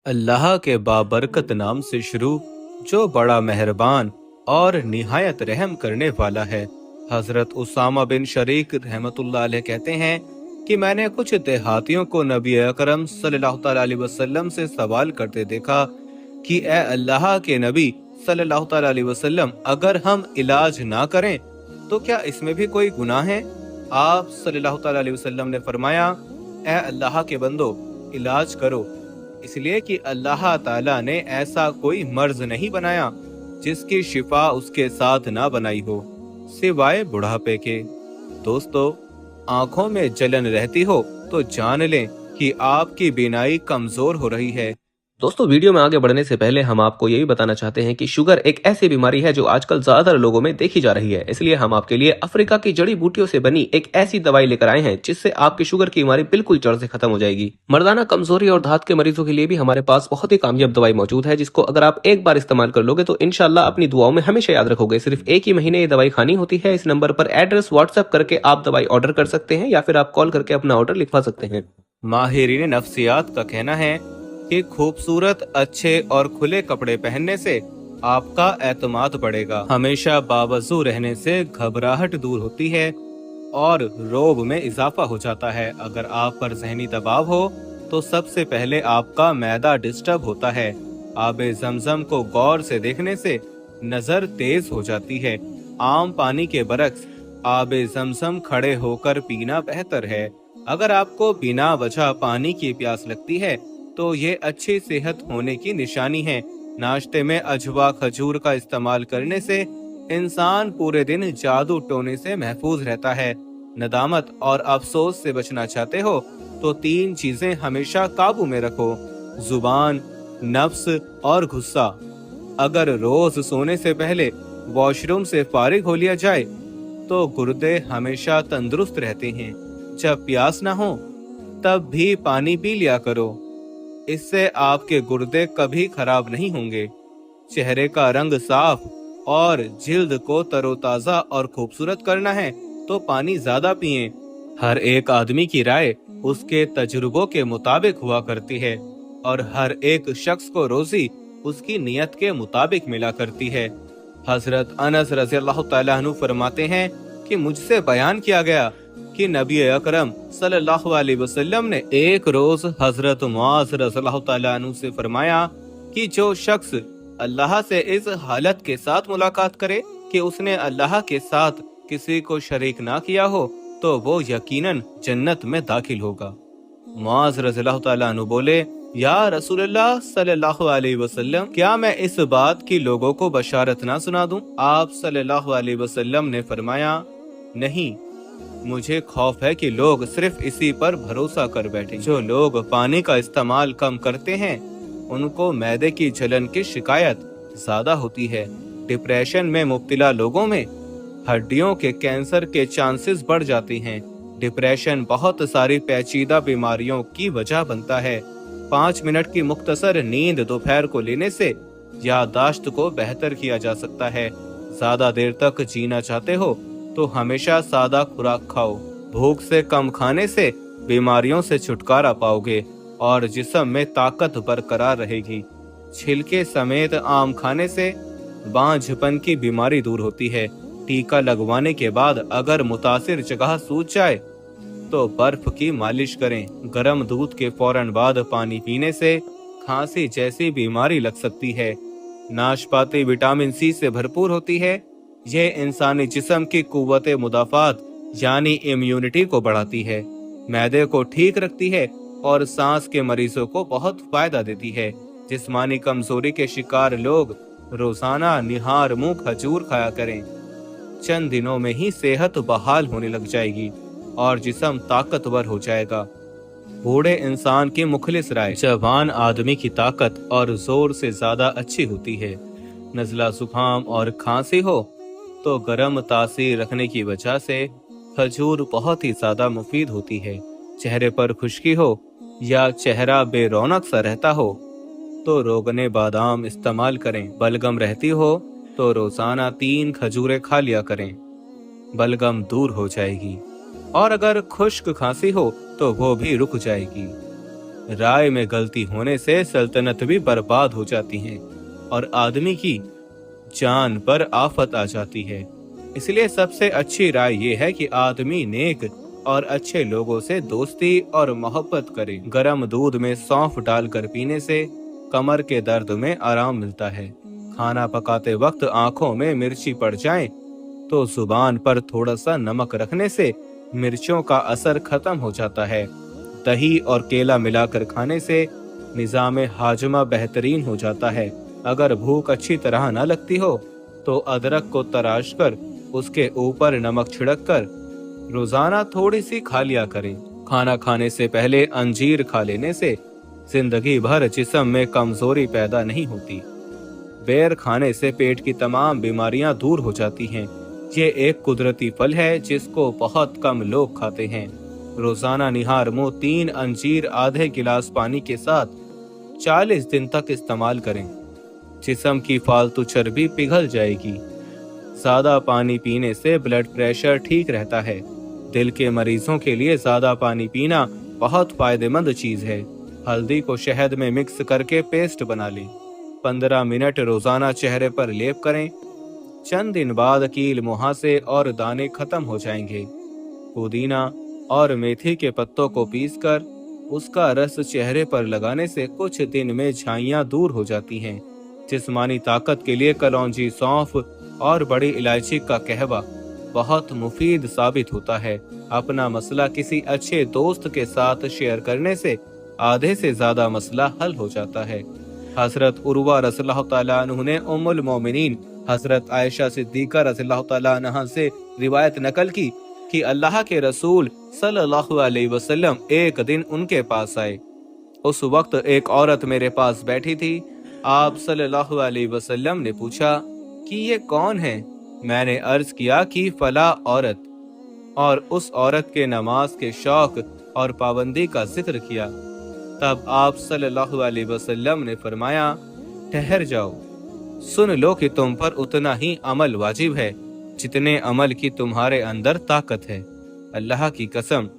अल्लाह के बाबरकत नाम से शुरू, जो बड़ा मेहरबान और निहायत रहम करने वाला है। हजरत उसामा बिन शरीक रहमतुल्लाह अलैह कहते हैं कि मैंने कुछ देहातियों को नबी अकरम सल्लल्लाहु अलैहि वसल्लम से सवाल करते देखा कि ए अल्लाह के नबी सल्लल्लाहु अलैहि वसल्लम, अगर हम इलाज ना करें तो क्या इसमें भी कोई गुनाह है? आप सल्लल्लाहु अलैहि वसल्लम ने फरमाया, ए अल्लाह के बंदो, इलाज करो, इसलिए कि अल्लाह ताला ने ऐसा कोई मर्ज नहीं बनाया जिसकी शिफा उसके साथ ना बनाई हो, सिवाय बुढ़ापे के। दोस्तों, आंखों में जलन रहती हो तो जान लें कि आपकी बीनाई कमजोर हो रही है। दोस्तों, वीडियो में आगे बढ़ने से पहले हम आपको यही बताना चाहते हैं कि शुगर एक ऐसी बीमारी है जो आजकल ज्यादातर लोगों में देखी जा रही है। इसलिए हम आपके लिए अफ्रीका की जड़ी बूटियों से बनी एक ऐसी दवाई लेकर आए हैं जिससे आपकी शुगर की बीमारी बिल्कुल जड़ से खत्म हो जाएगी। मर्दाना कमजोरी और धात के मरीजों के लिए भी हमारे पास बहुत ही कामयाब दवाई मौजूद है, जिसको अगर आप एक बार इस्तेमाल कर लोगे तो इंशाल्लाह अपनी दुआओं में हमेशा याद रखोगे। सिर्फ एक ही महीने ये दवाई खानी होती है। इस नंबर पर एड्रेस व्हाट्सएप करके आप दवाई ऑर्डर कर सकते हैं या फिर आप कॉल करके अपना ऑर्डर लिखवा सकते हैं। माहिरीन नफ्सियात का कहना है कि खूबसूरत, अच्छे और खुले कपड़े पहनने से आपका एतमाद बढ़ेगा। हमेशा बावजू रहने से घबराहट दूर होती है और रोब में इजाफा हो जाता है। अगर आप पर जहनी दबाव हो तो सबसे पहले आपका मैदा डिस्टर्ब होता है। आबे जमजम को गौर से देखने से नजर तेज हो जाती है। आम पानी के बरक्स आबे जमजम खड़े होकर पीना बेहतर है। अगर आपको बिना वजह पानी की प्यास लगती है तो ये अच्छी सेहत होने की निशानी है। नाश्ते में अजवा खजूर का इस्तेमाल करने से इंसान पूरे दिन जादू टोने से महफूज रहता है। नदामत और अफसोस से बचना चाहते हो तो 3 चीजें हमेशा काबू में रखो: जुबान, नफ्स और गुस्सा। अगर रोज सोने से पहले वॉशरूम से फारिग हो लिया जाए तो गुर्दे हमेशा तंदुरुस्त रहते हैं। जब प्यास ना हो तब भी पानी पी लिया करो, इससे आपके गुर्दे कभी खराब नहीं होंगे। चेहरे का रंग साफ और जिल्द को तरोताजा और खूबसूरत करना है तो पानी ज्यादा पिएं। हर एक आदमी की राय उसके तजुर्बों के मुताबिक हुआ करती है और हर एक शख्स को रोजी उसकी नियत के मुताबिक मिला करती है। हजरत अनस रज़ियल्लाहु तआला अन्हु फरमाते हैं कि मुझसे बयान किया गया कि नबी अकरम सल्लल्लाहु अलैहि वसल्लम ने एक रोज हजरत मुआज रज़ियल्लाहु तआला अन्हु से फरमाया कि जो शख्स अल्लाह से इस हालत के साथ मुलाकात करे कि उसने अल्लाह के साथ किसी को शरीक ना किया हो तो वो यकीनन जन्नत में दाखिल होगा। मुआज रज़ियल्लाहु तआला अन्हु बोले, या रसूलल्लाह सल्लल्लाहु अलैहि वसल्लम, क्या मैं इस बात की लोगों को बशारत ना सुना दूं? आप सल्लल्लाहु अलैहि वसल्लम ने फरमाया, नहीं, मुझे खौफ है कि लोग सिर्फ इसी पर भरोसा कर बैठे। जो लोग पानी का इस्तेमाल कम करते हैं उनको मैदे की जलन की शिकायत ज्यादा होती है। डिप्रेशन में मुब्तला लोगों में हड्डियों के कैंसर के चांसेस बढ़ जाती हैं। डिप्रेशन बहुत सारी पेचीदा बीमारियों की वजह बनता है। 5 मिनट की मुख्तसर नींद दोपहर को लेने से याददाश्त को बेहतर किया जा सकता है। ज्यादा देर तक जीना चाहते हो तो हमेशा सादा खुराक खाओ। भूख से कम खाने से बीमारियों से छुटकारा पाओगे और जिस्म में ताकत बरकरार रहेगी। छिलके समेत आम खाने से बांझपन की बीमारी दूर होती है। टीका लगवाने के बाद अगर मुतासिर जगह सूज जाए तो बर्फ की मालिश करें। गर्म दूध के फौरन बाद पानी पीने से खांसी जैसी बीमारी लग सकती है। नाशपाती विटामिन सी से भरपूर होती है। ये इंसानी जिस्म की कुव्वत मुदाफात यानी इम्यूनिटी को बढ़ाती है, मैदे को ठीक रखती है और सांस के मरीजों को बहुत फायदा देती है। जिस्मानी कमजोरी के शिकार लोग रोजाना निहार मुंह खजूर खाया करें। चंद दिनों में ही सेहत बहाल होने लग जाएगी और जिस्म ताकतवर हो जाएगा। बूढ़े इंसान की मुखलिस राय, जवान आदमी की ताकत और जोर से ज्यादा अच्छी होती है। नज़ला, जुकाम और खांसी हो तो गर्म तासीर रखने की वजह से खजूर बहुत ही ज्यादा मुफीद होती है। चेहरे पर खुश्की हो या चेहरा बेरौनक सा रहता हो तो रोगने बादाम इस्तेमाल करें। बलगम रहती हो तो रोजाना 3 खजूरें खा लिया करें, बलगम दूर हो जाएगी। और अगर खुश्क खांसी हो तो वो भी रुक जाएगी। राय में गलती होने से सल्तनत भी बर्बाद हो जाती है और आदमी की जान पर आफत आ जाती है। इसलिए सबसे अच्छी राय ये है कि आदमी नेक और अच्छे लोगों से दोस्ती और मोहब्बत करे। गर्म दूध में सौंफ डालकर पीने से कमर के दर्द में आराम मिलता है। खाना पकाते वक्त आंखों में मिर्ची पड़ जाए तो जुबान पर थोड़ा सा नमक रखने से मिर्चों का असर खत्म हो जाता है। दही और केला मिलाकर खाने से निजाम हाजमा बेहतरीन हो जाता है। अगर भूख अच्छी तरह न लगती हो तो अदरक को तराश कर उसके ऊपर नमक छिड़क कर रोजाना थोड़ी सी खा लिया करें। खाना खाने से पहले अंजीर खा लेने से जिंदगी भर जिस्म में कमजोरी पैदा नहीं होती। बेर खाने से पेट की तमाम बीमारियां दूर हो जाती हैं। ये एक कुदरती फल है जिसको बहुत कम लोग खाते हैं। रोजाना निहार मुंह 3 अंजीर आधे गिलास पानी के साथ 40 दिन तक इस्तेमाल करें। जिस्म की फालतू चर्बी पिघल जाएगी। ज्यादा पानी पीने से ब्लड प्रेशर ठीक रहता है। दिल के मरीजों के लिए ज्यादा पानी पीना बहुत फायदेमंद चीज है। हल्दी को शहद में मिक्स करके पेस्ट बना लें। 15 मिनट रोजाना चेहरे पर लेप करें। चंद दिन बाद कील मुहासे और दाने खत्म हो जाएंगे। पुदीना और मेथी के पत्तों को पीसकर उसका रस चेहरे पर लगाने से कुछ दिन में झाइयां दूर हो जाती हैं। जिस्मानी ताकत के लिए कलौंजी, सौंफ और बड़ी इलायची का कहवा बहुत मुफीद साबित होता है। अपना मसला किसी अच्छे दोस्त के साथ शेयर करने से आधे से ज्यादा मसला हल हो जाता है। हजरत उर्वा रज़ियल्लाहु तआला अन्हु ने उम्मुल मोमिनीन हजरत आयशा सिद्दीका रज़ियल्लाहु तआला अन्हा से रिवायत नकल की कि अल्लाह के रसूल सल्लल्लाहु अलैहि वसल्लम एक दिन उनके पास आए। उस वक्त एक औरत मेरे पास बैठी थी। आप सल्लल्लाहु अलैहि वसल्लम ने पूछा कि ये कौन है? मैंने अर्ज किया कि फला औरत, और उस औरत के नमाज के शौक और पाबंदी का जिक्र किया। तब आप सल्लल्लाहु अलैहि वसल्लम ने फरमाया, ठहर जाओ, सुन लो कि तुम पर उतना ही अमल वाजिब है जितने अमल की तुम्हारे अंदर ताकत है। अल्लाह की कसम,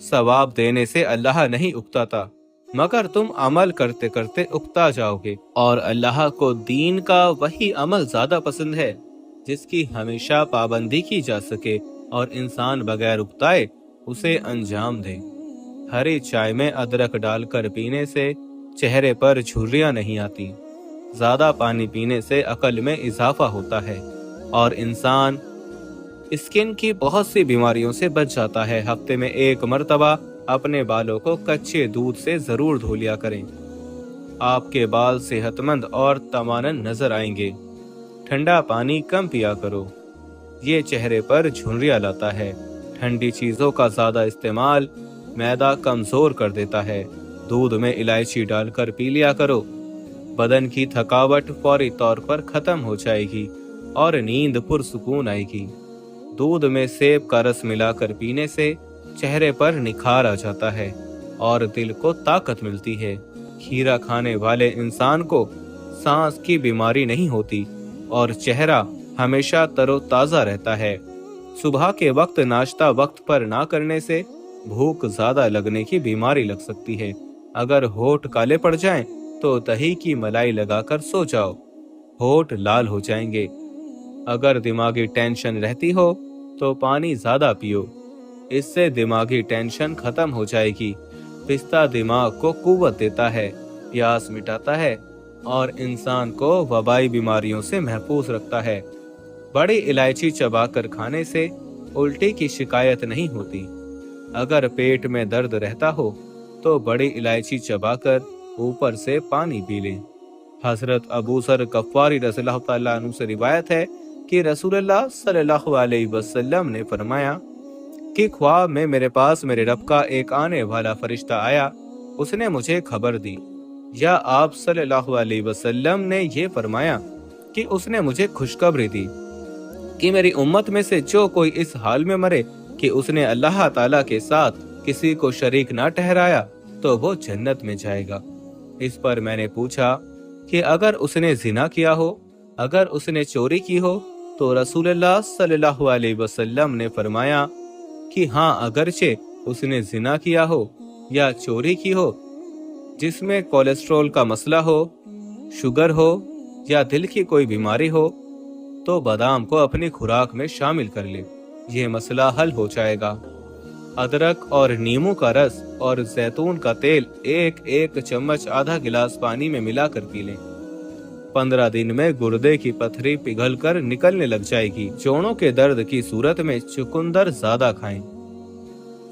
सवाब देने से अल्लाह नहीं उकताता, मगर तुम अमल करते करते उकता जाओगे। और अल्लाह को दीन का वही अमल ज्यादा पसंद है जिसकी हमेशा पाबंदी की जा सके और इंसान बगैर उकताए उसे अंजाम दे। हरी चाय में अदरक डालकर पीने से चेहरे पर झुर्रियां नहीं आती। ज्यादा पानी पीने से अकल में इजाफा होता है और इंसान स्किन की बहुत सी बीमारियों से बच जाता है। हफ्ते में 1 मर्तबा अपने बालों को कच्चे दूध से जरूर धो लिया करें। आपके बाल सेहतमंद और तवानन नजर आएंगे। ठंडा पानी कम पिया करो, ये चेहरे पर झुर्रियां लाता है। ठंडी चीजों का ज्यादा इस्तेमाल मैदा कमजोर कर देता है। दूध में इलायची डालकर पी लिया करो। बदन की थकावट फौरी तौर पर खत्म हो जाएगी और नींद पुरसुकून आएगी। दूध में सेब का रस मिलाकर पीने से चेहरे पर निखार आ जाता है और दिल को ताकत मिलती है। खीरा खाने वाले इंसान को सांस की बीमारी नहीं होती और चेहरा हमेशा तरोताजा रहता है। सुबह के वक्त नाश्ता वक्त पर ना करने से भूख ज्यादा लगने की बीमारी लग सकती है। अगर होठ काले पड़ जाएं तो दही की मलाई लगाकर सो जाओ, होठ लाल हो जाएंगे। अगर दिमागी टेंशन रहती हो तो पानी ज्यादा पियो, इससे दिमागी टेंशन खत्म हो जाएगी। पिस्ता दिमाग को कुव्वत देता है, प्यास मिटाता है और इंसान को वबाई बीमारियों से महफूज रखता है। बड़ी इलायची चबाकर खाने से उल्टी की शिकायत नहीं होती। अगर पेट में दर्द रहता हो तो बड़ी इलायची चबाकर ऊपर से पानी पी लें। हजरत अबू सर गफ्फारी रज़ियल्लाहु तआला अन्हु से रिवायत है कि रसूलुल्लाह सल्लल्लाहु अलैहि वसल्लम ने फरमाया कि ख्वाब में मेरे पास मेरे रब का एक आने वाला फरिश्ता आया। उसने मुझे खबर दी, या आप सल्लल्लाहु अलैहि वसल्लम ने ये फरमाया कि उसने मुझे खुशखबरी दी कि मेरी उम्मत में से जो कोई इस हाल में मरे कि उसने अल्लाह ताला के साथ किसी को शरीक ना ठहराया तो वो जन्नत में जाएगा। इस पर मैंने पूछा कि अगर उसने जिना किया हो, अगर उसने चोरी की हो, तो रसूलुल्लाह सल्लल्लाहु अलैहि वसल्लम ने फरमाया कि हाँ, अगरचे उसने जिना किया हो या चोरी की हो जिसमें कोलेस्ट्रॉल का मसला हो, शुगर हो या दिल की कोई बीमारी हो, तो बादाम को अपनी खुराक में शामिल कर ले। ये मसला हल हो जाएगा। अदरक और नींबू का रस और जैतून का तेल एक एक चम्मच आधा गिलास पानी में मिलाकर पी लें। 15 दिन में गुर्दे की पथरी पिघलकर निकलने लग जाएगी। जोड़ों के दर्द की सूरत में चुकंदर ज्यादा खाएं।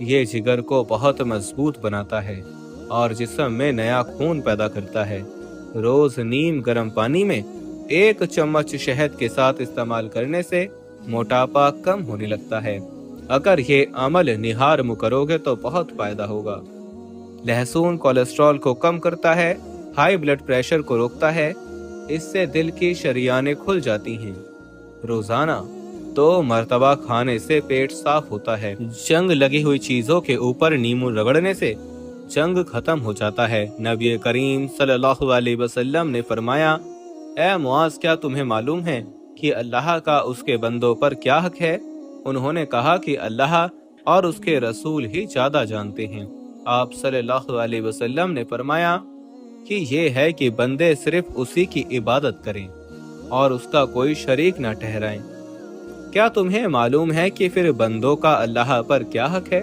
ये जिगर को बहुत मजबूत बनाता है और जिस्म में नया खून पैदा करता है। रोज नीम गर्म पानी में 1 चम्मच शहद के साथ इस्तेमाल करने से मोटापा कम होने लगता है। अगर ये अमल निहार करोगे तो बहुत फायदा होगा। लहसुन कोलेस्ट्रॉल को कम करता है, हाई ब्लड प्रेशर को रोकता है, इससे दिल की शरियानें खुल जाती हैं। रोजाना 2 मरतबा खाने से पेट साफ होता है। जंग लगी हुई चीजों के ऊपर नींबू रगड़ने से जंग खत्म हो जाता है। नबी करीम सल्लल्लाहु अलैहि वसल्लम ने फरमाया, ए मुआज, क्या तुम्हें मालूम है कि अल्लाह का उसके बंदों पर क्या हक है? उन्होंने कहा कि अल्लाह और उसके रसूल ही ज्यादा जानते हैं। आप सल्लल्लाहु अलैहि वसल्लम ने फरमाया कि ये है कि बंदे सिर्फ उसी की इबादत करें और उसका कोई शरीक न ठहराएं। क्या तुम्हें मालूम है कि फिर बंदों का अल्लाह पर क्या हक है?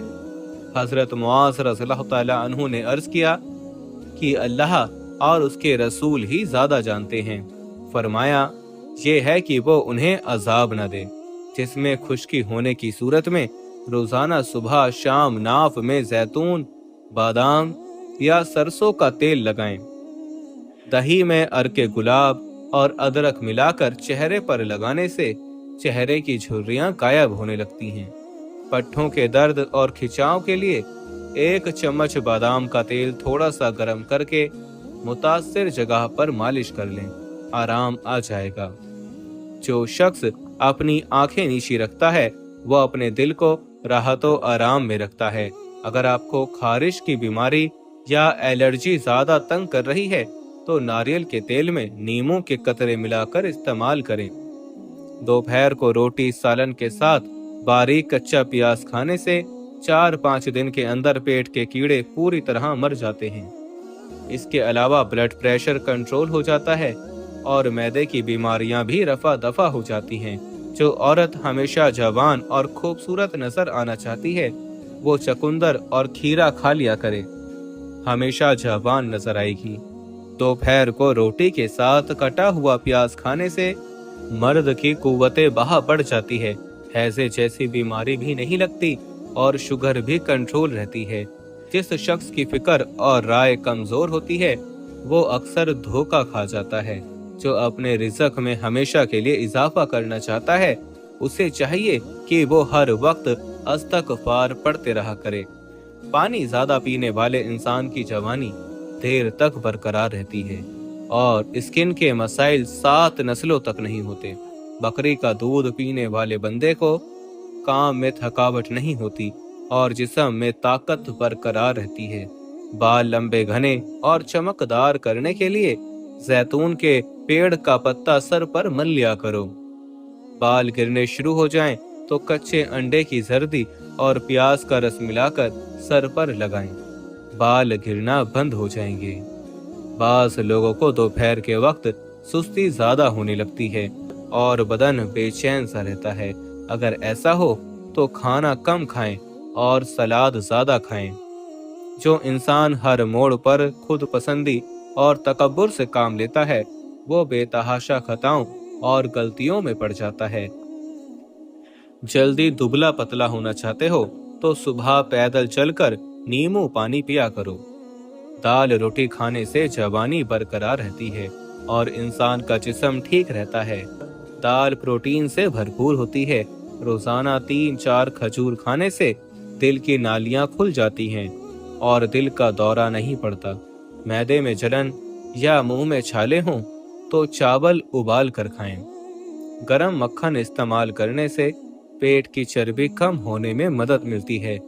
हजरत मुआज रज़ियल्लाहु ताला अन्हु ने अर्ज किया कि अल्लाह और उसके रसूल ही ज्यादा जानते हैं। फरमाया, ये है कि वो उन्हें अजाब न दे। जिसमें खुश्की होने की सूरत में रोजाना सुबह शाम नाफ में जैतून, बादाम या सरसों का तेल लगाएं। दही में अर्के गुलाब और अदरक मिलाकर चेहरे पर लगाने से चेहरे की झुर्रियां गायब होने लगती हैं। पट्ठों के दर्द और खिंचाव के लिए 1 चम्मच बादाम का तेल थोड़ा सा गर्म करके मुतासिर जगह पर मालिश कर लें, आराम आ जाएगा। जो शख्स अपनी आंखें नीची रखता है वो अपने दिल को राहतो आराम में रखता है। अगर आपको खारिश की बीमारी या एलर्जी ज्यादा तंग कर रही है तो नारियल के तेल में नींबू के कतरे मिलाकर इस्तेमाल करें। दोपहर को रोटी सालन के साथ बारीक कच्चा प्याज खाने से 4-5 दिन के अंदर पेट के कीड़े पूरी तरह मर जाते हैं। इसके अलावा ब्लड प्रेशर कंट्रोल हो जाता है और मैदे की बीमारियां भी रफा दफा हो जाती हैं। जो औरत हमेशा जवान और खूबसूरत नजर आना चाहती है वो चुकंदर और खीरा खा लिया करे, हमेशा जवान नजर आएगी। दोपहर को रोटी के साथ कटा हुआ प्याज खाने से मर्द की कुव्वते बहा बढ़ जाती है, हैजे जैसी बीमारी भी नहीं लगती और शुगर भी कंट्रोल रहती है। जिस शख्स की फिक्र और राय कमजोर होती है वो अक्सर धोखा खा जाता है। जो अपने रिज़्क में हमेशा के लिए इजाफा करना चाहता है उसे चाहिए कि वो हर वक्त इस्तग़फ़ार पढ़ते रहा करे। पानी ज्यादा पीने वाले इंसान की जवानी देर तक बरकरार रहती है और स्किन के मसाइल 7 नस्लों तक नहीं होते। बकरी का दूध पीने वाले बंदे को काम में थकावट नहीं होती और जिस्म में ताकत बरकरार रहती है। बाल लंबे घने और चमकदार करने के लिए जैतून के पेड़ का पत्ता सर पर मल लिया करो। बाल गिरने शुरू हो जाएं तो कच्चे अंडे की जर्दी और प्याज का रस मिलाकर सर पर लगाएं, बाल गिरना बंद हो जाएंगे। बास लोगों को दोपहर के वक्त सुस्ती ज्यादा होने लगती है और बदन बेचैन सा रहता है। अगर ऐसा हो तो खाना कम खाएं और सलाद ज्यादा खाएं। जो इंसान हर मोड़ पर खुद पसंदी और तकब्बुर से काम लेता है वो बेतहाशा खताओं और गलतियों में पड़ जाता है। जल्दी दुबला पतला होना चाहते हो तो सुबह पैदल चलकर नींबू पानी पिया करो। दाल रोटी खाने से जवानी बरकरार रहती है और इंसान का जिस्म ठीक रहता है। दाल प्रोटीन से भरपूर होती है। रोजाना 3-4 खजूर खाने से दिल की नालियां खुल जाती हैं और दिल का दौरा नहीं पड़ता। मैदे में जलन या मुंह में छाले हों तो चावल उबाल कर खाएं। गरम मक्खन इस्तेमाल करने से पेट की चर्बी कम होने में मदद मिलती है।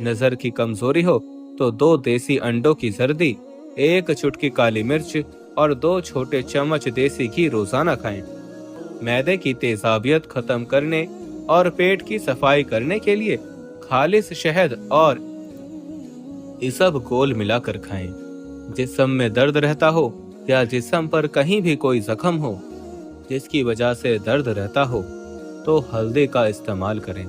नजर की कमजोरी हो तो 2 देसी अंडों की जर्दी, 1 चुटकी काली मिर्च और 2 छोटे चम्मच देसी घी रोजाना खाएं। मैदे की तेजाबियत खत्म करने और पेट की सफाई करने के लिए खालिस शहद और इसब घोल मिलाकर खाएं। जिस्म में दर्द रहता हो या जिस्म पर कहीं भी कोई जख्म हो जिसकी वजह से दर्द रहता हो तो हल्दी का इस्तेमाल करें।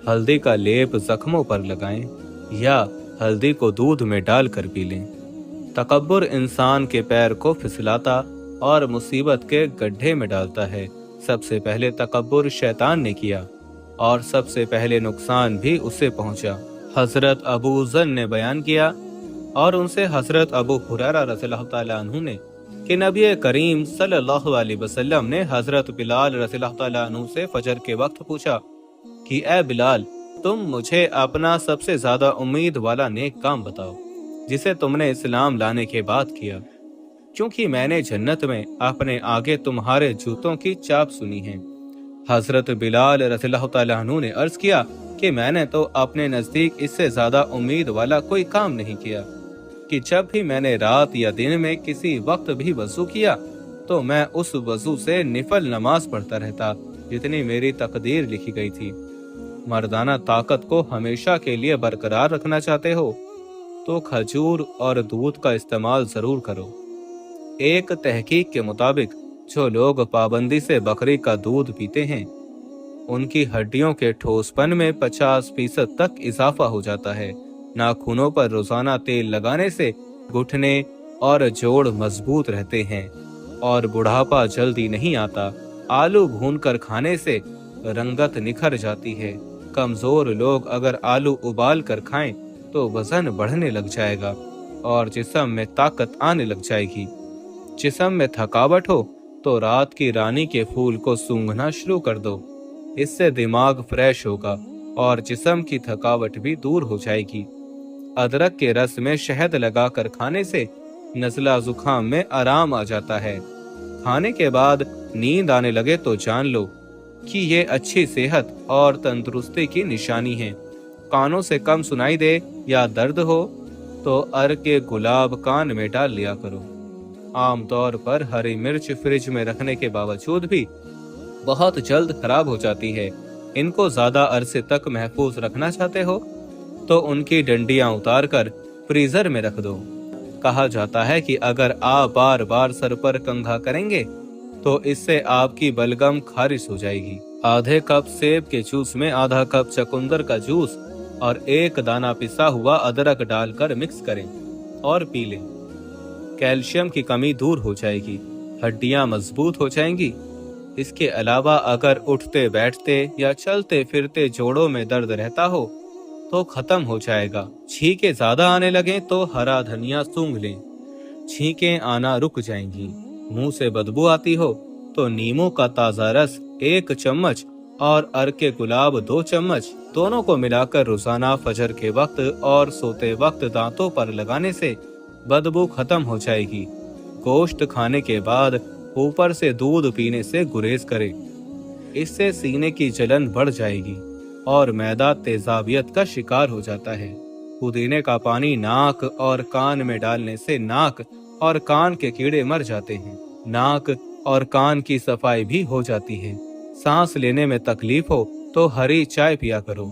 हल्दी का लेप जख्मों पर लगाएं या हल्दी को दूध में डालकर पी लें। तकब्बुर इंसान के पैर को फिसलाता और मुसीबत के गड्ढे में डालता है। सबसे पहले तकब्बुर शैतान ने किया और सबसे पहले नुकसान भी उसे पहुंचा। हजरत अबू ज़र ने बयान किया और उनसे हजरत अबू हुरैरा रज़ियल्लाहु ताला अन्हु ने कि नबी करीम सल्लल्लाहु अलैहि वसल्लम ने हजरत बिलाल रज़ियल्लाहु ताला अन्हु से फजर के वक्त पूछा कि ए बिलाल, तुम मुझे अपना सबसे ज्यादा उम्मीद वाला नेक काम बताओ जिसे तुमने इस्लाम लाने के बाद किया, क्योंकि मैंने जन्नत में अपने आगे तुम्हारे जूतों की चाप सुनी है। हजरत बिलाल रज़ियल्लाहु ताला अन्हु ने अर्ज किया कि मैंने तो अपने नजदीक इससे ज्यादा उम्मीद वाला कोई काम नहीं किया कि जब भी मैंने रात या दिन में किसी वक्त भी वजू किया तो मैं उस वजू से निफल नमाज पढ़ता रहता जितनी मेरी तकदीर लिखी गई थी। मर्दाना ताकत को हमेशा के लिए बरकरार रखना चाहते हो तो खजूर और दूध का इस्तेमाल जरूर करो। एक तहकीक के मुताबिक जो लोग पाबंदी से बकरी का दूध पीते हैं उनकी हड्डियों के ठोसपन में 50% तक इजाफा हो जाता है। नाखूनों पर रोजाना तेल लगाने से घुटने और जोड़ मजबूत रहते हैं और बुढ़ापा जल्दी नहीं आता। आलू भूनकर खाने से रंगत निखर जाती है। कमजोर लोग अगर आलू उबाल कर खाएं तो वजन बढ़ने लग जाएगा और जिस्म में ताकत आने लग जाएगी। जिस्म में थकावट हो तो रात की रानी के फूल को सूंघना शुरू कर दो, इससे दिमाग फ्रेश होगा और जिस्म की थकावट भी दूर हो जाएगी। अदरक के रस में शहद लगाकर खाने से नज़ला जुकाम में आराम आ जाता है। खाने के बाद नींद आने लगे तो जान लो कि ये अच्छी सेहत और तंदुरुस्ती की निशानी है। कानों से कम सुनाई दे या दर्द हो तो अर के गुलाब कान में डाल लिया करो। आमतौर पर हरी मिर्च फ्रिज में रखने के बावजूद भी बहुत जल्द खराब हो जाती है। इनको ज्यादा अरसे तक महफूज रखना चाहते हो तो उनकी डंडियां उतार कर फ्रीजर में रख दो। कहा जाता है कि अगर आप बार बार सर पर कंघा करेंगे तो इससे आपकी बलगम खारिज हो जाएगी। आधे कप सेब के जूस में आधा कप चकुंदर का जूस और 1 दाना पिसा हुआ अदरक डालकर मिक्स करें और पी लें। कैल्शियम की कमी दूर हो जाएगी, हड्डियां मजबूत हो जाएंगी। इसके अलावा अगर उठते बैठते या चलते फिरते जोड़ों में दर्द रहता हो तो खत्म हो जाएगा। छींकें ज्यादा आने लगे तो हरा धनिया सूंघ लें, छींकें आना रुक जाएंगी। मुंह से बदबू आती हो तो नींबू का ताजा रस 1 चम्मच और अर्के गुलाब 2 चम्मच दोनों को मिलाकर रोजाना फजर के वक्त और सोते वक्त दांतों पर लगाने से बदबू खत्म हो जाएगी। गोश्त खाने के बाद ऊपर से दूध पीने से गुरेज करें, इससे सीने की जलन बढ़ जाएगी और मैदा तेजाबियत का शिकार हो जाता है। पुदीने का पानी नाक और कान में डालने से नाक और कान के कीड़े मर जाते हैं। नाक और कान की सफाई भी हो जाती है। सांस लेने में तकलीफ हो तो हरी चाय पिया करो।